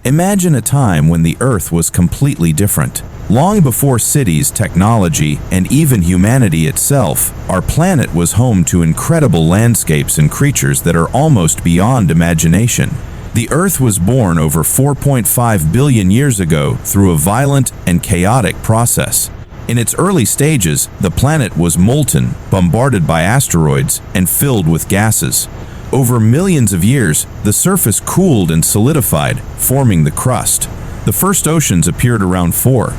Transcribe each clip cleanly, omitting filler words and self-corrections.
Imagine a time when the Earth was completely different. Long before cities, technology, and even humanity itself, our planet was home to incredible landscapes and creatures that are almost beyond imagination. The Earth was born over 4.5 billion years ago through a violent and chaotic process. In its early stages, the planet was molten, bombarded by asteroids, and filled with gases. Over millions of years, the surface cooled and solidified, forming the crust. The first oceans appeared around 4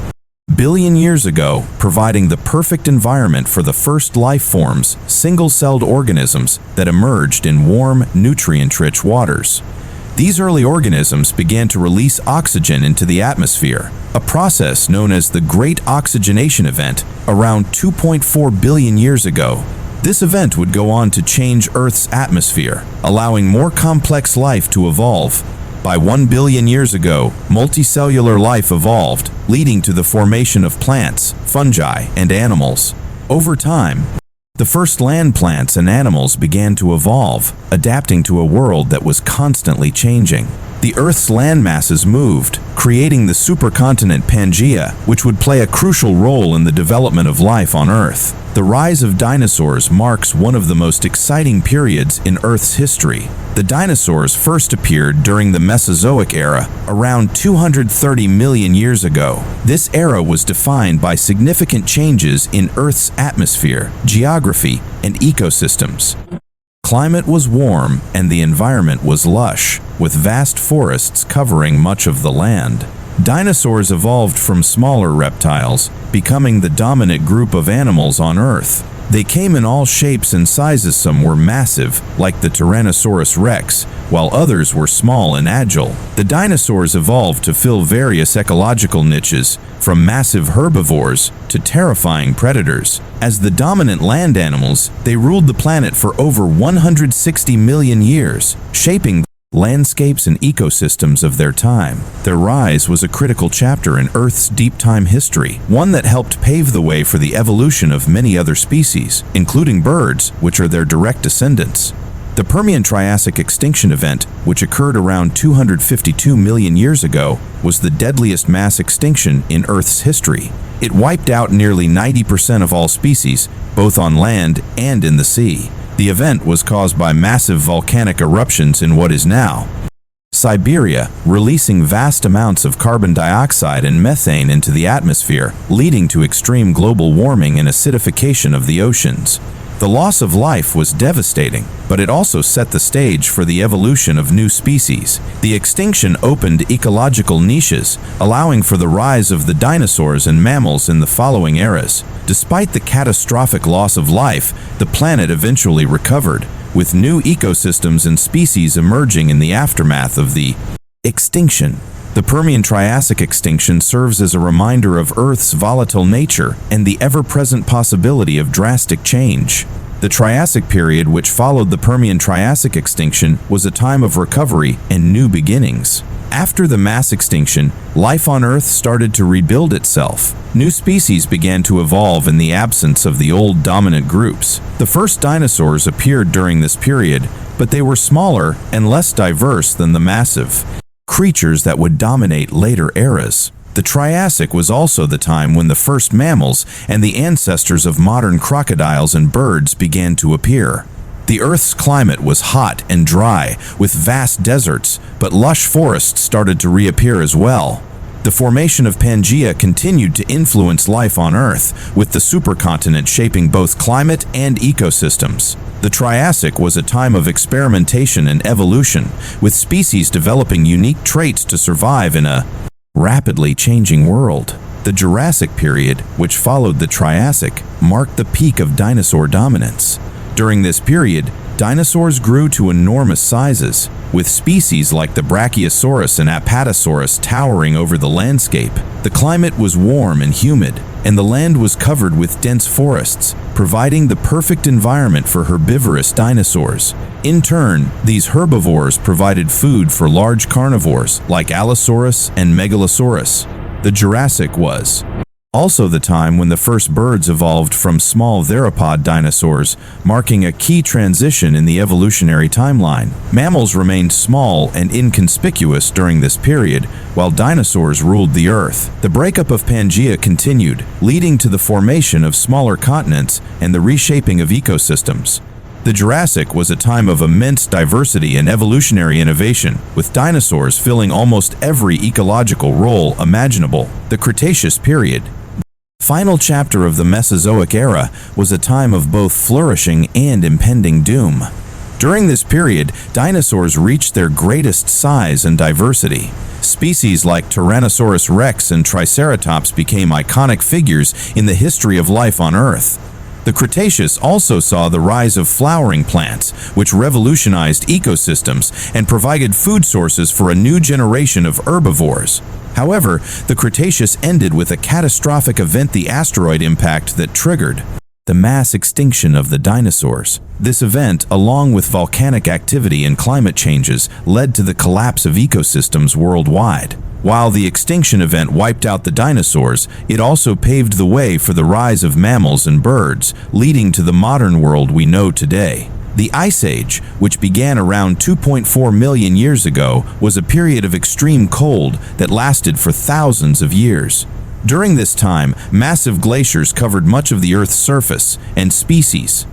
billion years ago, providing the perfect environment for the first life forms, single-celled organisms that emerged in warm, nutrient-rich waters. These early organisms began to release oxygen into the atmosphere, a process known as the Great Oxygenation Event, around 2.4 billion years ago. This event would go on to change Earth's atmosphere, allowing more complex life to evolve. By 1 billion years ago, multicellular life evolved, leading to the formation of plants, fungi, and animals. Over time, the first land plants and animals began to evolve, adapting to a world that was constantly changing. The Earth's land masses moved, creating the supercontinent Pangea, which would play a crucial role in the development of life on Earth. The rise of dinosaurs marks one of the most exciting periods in Earth's history. The dinosaurs first appeared during the Mesozoic era, around 230 million years ago. This era was defined by significant changes in Earth's atmosphere, geography, and ecosystems. Climate was warm and the environment was lush, with vast forests covering much of the land. Dinosaurs evolved from smaller reptiles, becoming the dominant group of animals on Earth. They came in all shapes and sizes. Some were massive, like the Tyrannosaurus rex, while others were small and agile. The dinosaurs evolved to fill various ecological niches, from massive herbivores to terrifying predators. As the dominant land animals, they ruled the planet for over 160 million years, shaping landscapes and ecosystems of their time. Their rise was a critical chapter in Earth's deep time history, one that helped pave the way for the evolution of many other species, including birds, which are their direct descendants. The Permian-Triassic extinction event, which occurred around 252 million years ago, was the deadliest mass extinction in Earth's history. It wiped out nearly 90% of all species, both on land and in the sea. The event was caused by massive volcanic eruptions in what is now Siberia, releasing vast amounts of carbon dioxide and methane into the atmosphere, leading to extreme global warming and acidification of the oceans. The loss of life was devastating, but it also set the stage for the evolution of new species. The extinction opened ecological niches, allowing for the rise of the dinosaurs and mammals in the following eras. Despite the catastrophic loss of life, the planet eventually recovered, with new ecosystems and species emerging in the aftermath of the extinction. The Permian-Triassic extinction serves as a reminder of Earth's volatile nature and the ever-present possibility of drastic change. The Triassic period, which followed the Permian-Triassic extinction, was a time of recovery and new beginnings. After the mass extinction, life on Earth started to rebuild itself. New species began to evolve in the absence of the old dominant groups. The first dinosaurs appeared during this period, but they were smaller and less diverse than the massive creatures that would dominate later eras. The Triassic was also the time when the first mammals and the ancestors of modern crocodiles and birds began to appear. The Earth's climate was hot and dry, with vast deserts, but lush forests started to reappear as well. The formation of Pangea continued to influence life on Earth, with the supercontinent shaping both climate and ecosystems. The Triassic was a time of experimentation and evolution, with species developing unique traits to survive in a rapidly changing world. The Jurassic period, which followed the Triassic, marked the peak of dinosaur dominance. During this period, dinosaurs grew to enormous sizes, with species like the Brachiosaurus and Apatosaurus towering over the landscape. The climate was warm and humid, and the land was covered with dense forests, providing the perfect environment for herbivorous dinosaurs. In turn, these herbivores provided food for large carnivores like Allosaurus and Megalosaurus. The Jurassic was Also the time when the first birds evolved from small theropod dinosaurs, marking a key transition in the evolutionary timeline. Mammals remained small and inconspicuous during this period, while dinosaurs ruled the Earth. The breakup of Pangea continued, leading to the formation of smaller continents and the reshaping of ecosystems. The Jurassic was a time of immense diversity and evolutionary innovation, with dinosaurs filling almost every ecological role imaginable. The Cretaceous period, final chapter of the Mesozoic era, was a time of both flourishing and impending doom. During this period, dinosaurs reached their greatest size and diversity. Species like Tyrannosaurus rex and Triceratops became iconic figures in the history of life on Earth. The Cretaceous also saw the rise of flowering plants, which revolutionized ecosystems and provided food sources for a new generation of herbivores. However, the Cretaceous ended with a catastrophic event, the asteroid impact that triggered the mass extinction of the dinosaurs. This event, along with volcanic activity and climate changes, led to the collapse of ecosystems worldwide. While the extinction event wiped out the dinosaurs, it also paved the way for the rise of mammals and birds, leading to the modern world we know today. The Ice Age, which began around 2.4 million years ago, was a period of extreme cold that lasted for thousands of years. During this time, massive glaciers covered much of the Earth's surface, and species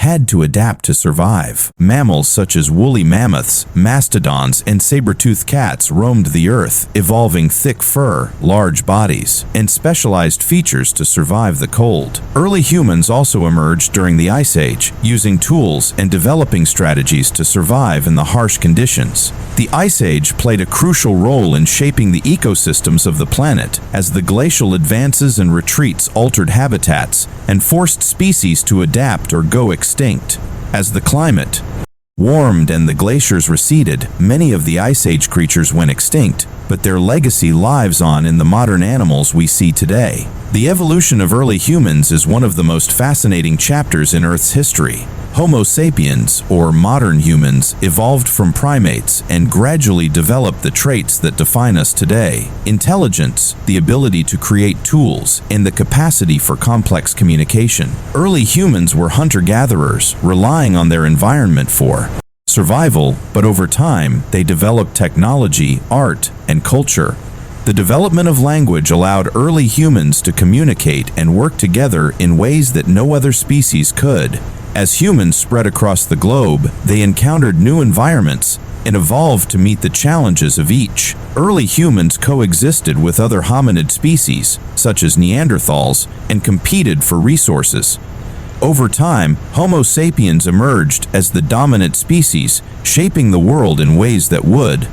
had to adapt to survive. Mammals such as woolly mammoths, mastodons, and saber-toothed cats roamed the Earth, evolving thick fur, large bodies, and specialized features to survive the cold. Early humans also emerged during the Ice Age, using tools and developing strategies to survive in the harsh conditions. The Ice Age played a crucial role in shaping the ecosystems of the planet, as the glacial advances and retreats altered habitats and forced species to adapt or go extinct. As the climate warmed and the glaciers receded, many of the Ice Age creatures went extinct, but their legacy lives on in the modern animals we see today. The evolution of early humans is one of the most fascinating chapters in Earth's history. Homo sapiens, or modern humans, evolved from primates and gradually developed the traits that define us today: intelligence, the ability to create tools, and the capacity for complex communication. Early humans were hunter-gatherers, relying on their environment for survival, but over time, they developed technology, art, and culture. The development of language allowed early humans to communicate and work together in ways that no other species could. As humans spread across the globe, they encountered new environments and evolved to meet the challenges of each. Early humans coexisted with other hominid species, such as Neanderthals, and competed for resources. Over time, Homo sapiens emerged as the dominant species, shaping the world in ways that would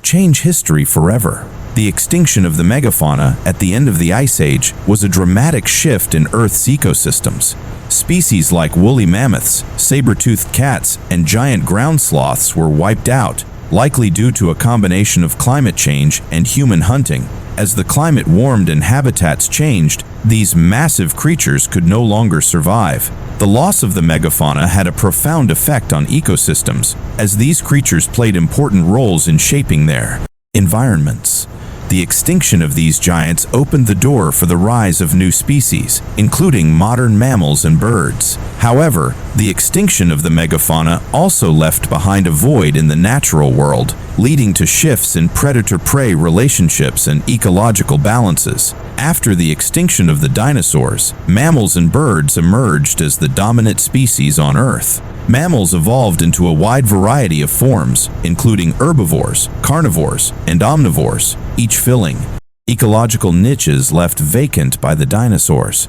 change history forever. The extinction of the megafauna at the end of the Ice Age was a dramatic shift in Earth's ecosystems. Species like woolly mammoths, saber-toothed cats, and giant ground sloths were wiped out, likely due to a combination of climate change and human hunting. As the climate warmed and habitats changed, these massive creatures could no longer survive. The loss of the megafauna had a profound effect on ecosystems, as these creatures played important roles in shaping their environments. The extinction of these giants opened the door for the rise of new species, including modern mammals and birds. However, the extinction of the megafauna also left behind a void in the natural world, leading to shifts in predator-prey relationships and ecological balances. After the extinction of the dinosaurs, mammals and birds emerged as the dominant species on Earth. Mammals evolved into a wide variety of forms, including herbivores, carnivores, and omnivores, each filling ecological niches left vacant by the dinosaurs.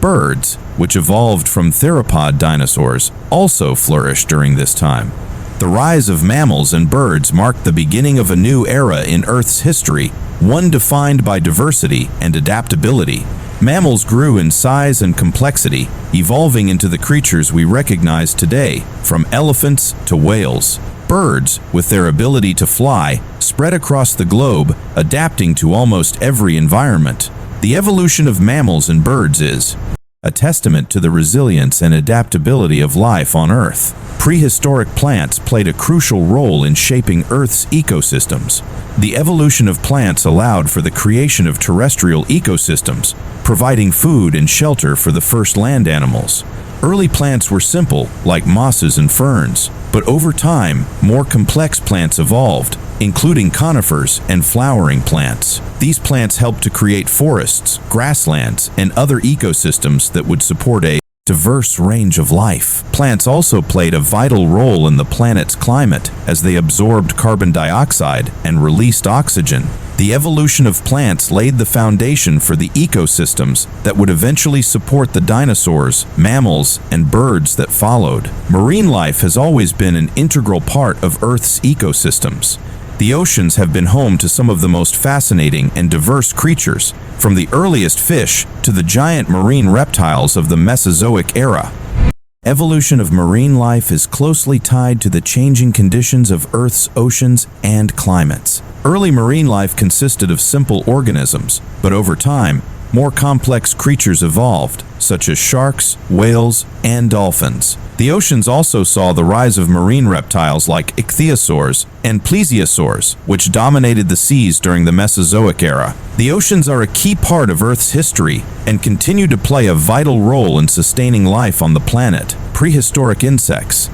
Birds, which evolved from theropod dinosaurs, also flourished during this time. The rise of mammals and birds marked the beginning of a new era in Earth's history, one defined by diversity and adaptability. Mammals grew in size and complexity, evolving into the creatures we recognize today, from elephants to whales. Birds, with their ability to fly, spread across the globe, adapting to almost every environment. The evolution of mammals and birds is a testament to the resilience and adaptability of life on Earth. Prehistoric plants played a crucial role in shaping Earth's ecosystems. The evolution of plants allowed for the creation of terrestrial ecosystems, providing food and shelter for the first land animals. Early plants were simple, like mosses and ferns, but over time, more complex plants evolved, including conifers and flowering plants. These plants helped to create forests, grasslands, and other ecosystems that would support a diverse range of life. Plants also played a vital role in the planet's climate as they absorbed carbon dioxide and released oxygen. The evolution of plants laid the foundation for the ecosystems that would eventually support the dinosaurs, mammals, and birds that followed. Marine life has always been an integral part of Earth's ecosystems. The oceans have been home to some of the most fascinating and diverse creatures, from the earliest fish to the giant marine reptiles of the Mesozoic era. Evolution of marine life is closely tied to the changing conditions of Earth's oceans and climates. Early marine life consisted of simple organisms, but over time, more complex creatures evolved, such as sharks, whales, and dolphins. The oceans also saw the rise of marine reptiles like ichthyosaurs and plesiosaurs, which dominated the seas during the Mesozoic era. The oceans are a key part of Earth's history and continue to play a vital role in sustaining life on the planet. Prehistoric insects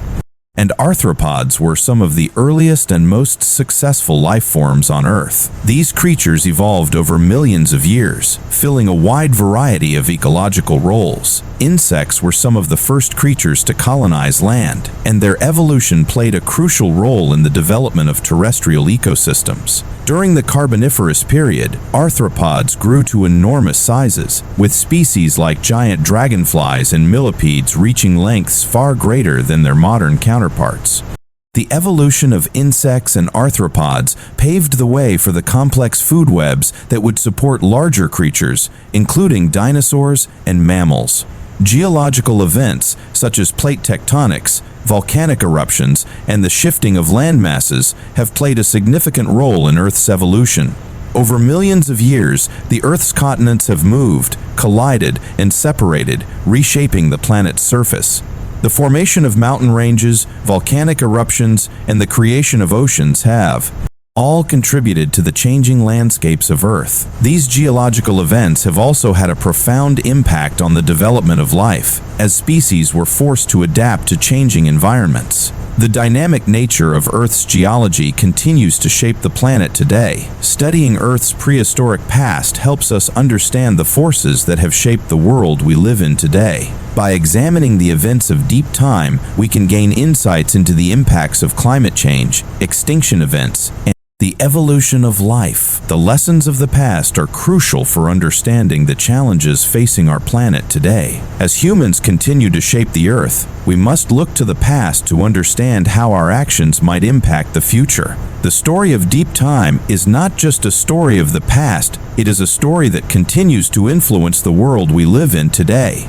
and arthropods were some of the earliest and most successful life forms on Earth. These creatures evolved over millions of years, filling a wide variety of ecological roles. Insects were some of the first creatures to colonize land, and their evolution played a crucial role in the development of terrestrial ecosystems. During the Carboniferous period, arthropods grew to enormous sizes, with species like giant dragonflies and millipedes reaching lengths far greater than their modern counterparts. The evolution of insects and arthropods paved the way for the complex food webs that would support larger creatures, including dinosaurs and mammals. Geological events such as plate tectonics, volcanic eruptions, and the shifting of land masses have played a significant role in Earth's evolution. Over millions of years, the Earth's continents have moved, collided, and separated, reshaping the planet's surface. The formation of mountain ranges, volcanic eruptions, and the creation of oceans have all contributed to the changing landscapes of Earth. These geological events have also had a profound impact on the development of life, as species were forced to adapt to changing environments. The dynamic nature of Earth's geology continues to shape the planet today. Studying Earth's prehistoric past helps us understand the forces that have shaped the world we live in today. By examining the events of deep time, we can gain insights into the impacts of climate change, extinction events, and the evolution of life. The lessons of the past are crucial for understanding the challenges facing our planet today. As humans continue to shape the Earth, we must look to the past to understand how our actions might impact the future. The story of deep time is not just a story of the past, it is a story that continues to influence the world we live in today.